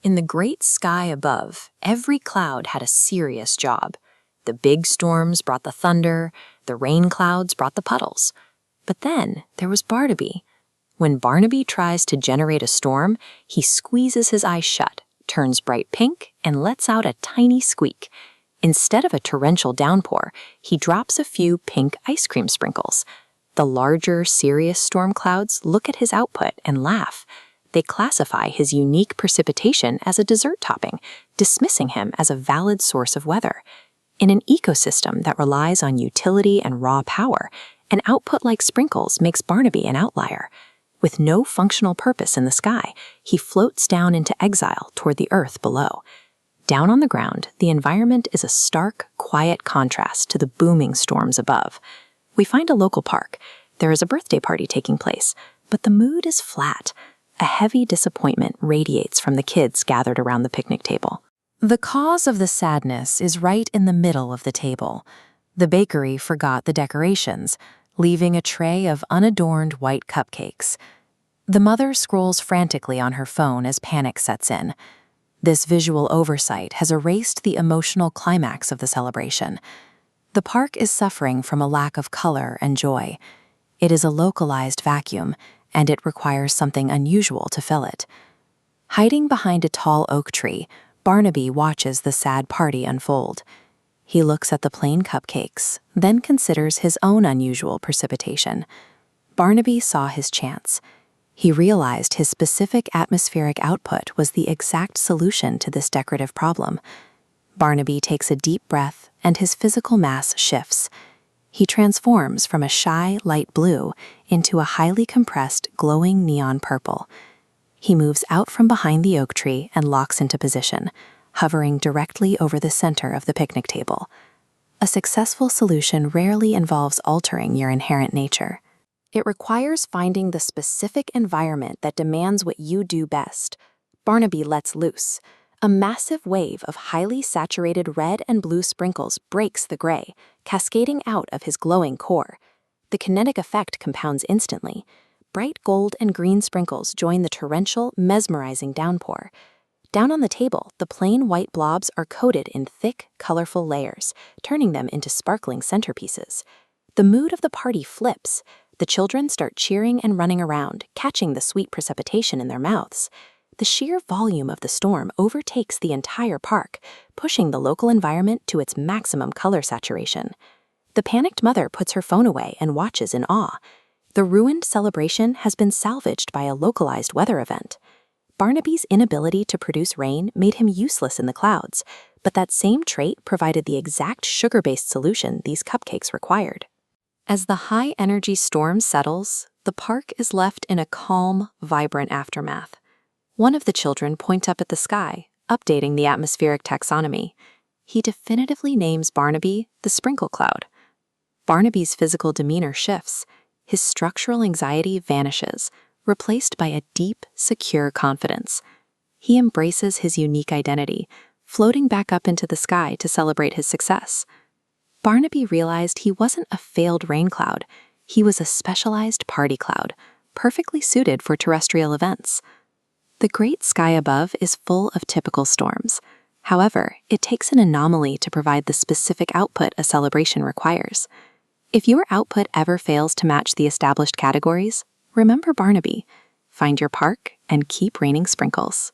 In the great sky above, every cloud had a serious job. The big storms brought the thunder, the rain clouds brought the puddles. But then there was Barnaby. When Barnaby tries to generate a storm, he squeezes his eyes shut, turns bright pink, and lets out a tiny squeak. Instead of a torrential downpour, he drops a few pink ice cream sprinkles. The larger, serious storm clouds look at his output and laugh. They classify his unique precipitation as a dessert topping, dismissing him as a valid source of weather. In an ecosystem that relies on utility and raw power, an output like sprinkles makes Barnaby an outlier. With no functional purpose in the sky, he floats down into exile toward the earth below. Down on the ground, the environment is a stark, quiet contrast to the booming storms above. We find a local park. There is a birthday party taking place, but the mood is flat. A heavy disappointment radiates from the kids gathered around the picnic table. The cause of the sadness is right in the middle of the table. The bakery forgot the decorations, leaving a tray of unadorned white cupcakes. The mother scrolls frantically on her phone as panic sets in. This visual oversight has erased the emotional climax of the celebration. The park is suffering from a lack of color and joy. It is a localized vacuum, and it requires something unusual to fill it. Hiding behind a tall oak tree, Barnaby watches the sad party unfold. He looks at the plain cupcakes, then considers his own unusual precipitation. Barnaby saw his chance. He realized his specific atmospheric output was the exact solution to this decorative problem. Barnaby takes a deep breath, and his physical mass shifts. He transforms from a shy light blue into a highly compressed, glowing neon purple. He moves out from behind the oak tree and locks into position, hovering directly over the center of the picnic table. A successful solution rarely involves altering your inherent nature. It requires finding the specific environment that demands what you do best. Barnaby lets loose. A massive wave of highly saturated red and blue sprinkles breaks the gray, cascading out of his glowing core. The kinetic effect compounds instantly. Bright gold and green sprinkles join the torrential, mesmerizing downpour. Down on the table, the plain white blobs are coated in thick, colorful layers, turning them into sparkling centerpieces. The mood of the party flips. The children start cheering and running around, catching the sweet precipitation in their mouths. The sheer volume of the storm overtakes the entire park, pushing the local environment to its maximum color saturation. The panicked mother puts her phone away and watches in awe. The ruined celebration has been salvaged by a localized weather event. Barnaby's inability to produce rain made him useless in the clouds, but that same trait provided the exact sugar-based solution these cupcakes required. As the high-energy storm settles, the park is left in a calm, vibrant aftermath. One of the children points up at the sky, updating the atmospheric taxonomy. He definitively names Barnaby the sprinkle cloud. Barnaby's physical demeanor shifts. His structural anxiety vanishes, replaced by a deep, secure confidence. He embraces his unique identity, floating back up into the sky to celebrate his success. Barnaby realized he wasn't a failed rain cloud. He was a specialized party cloud, perfectly suited for terrestrial events. The great sky above is full of typical storms. However, it takes an anomaly to provide the specific output a celebration requires. If your output ever fails to match the established categories, remember Barnaby. Find your park and keep raining sprinkles.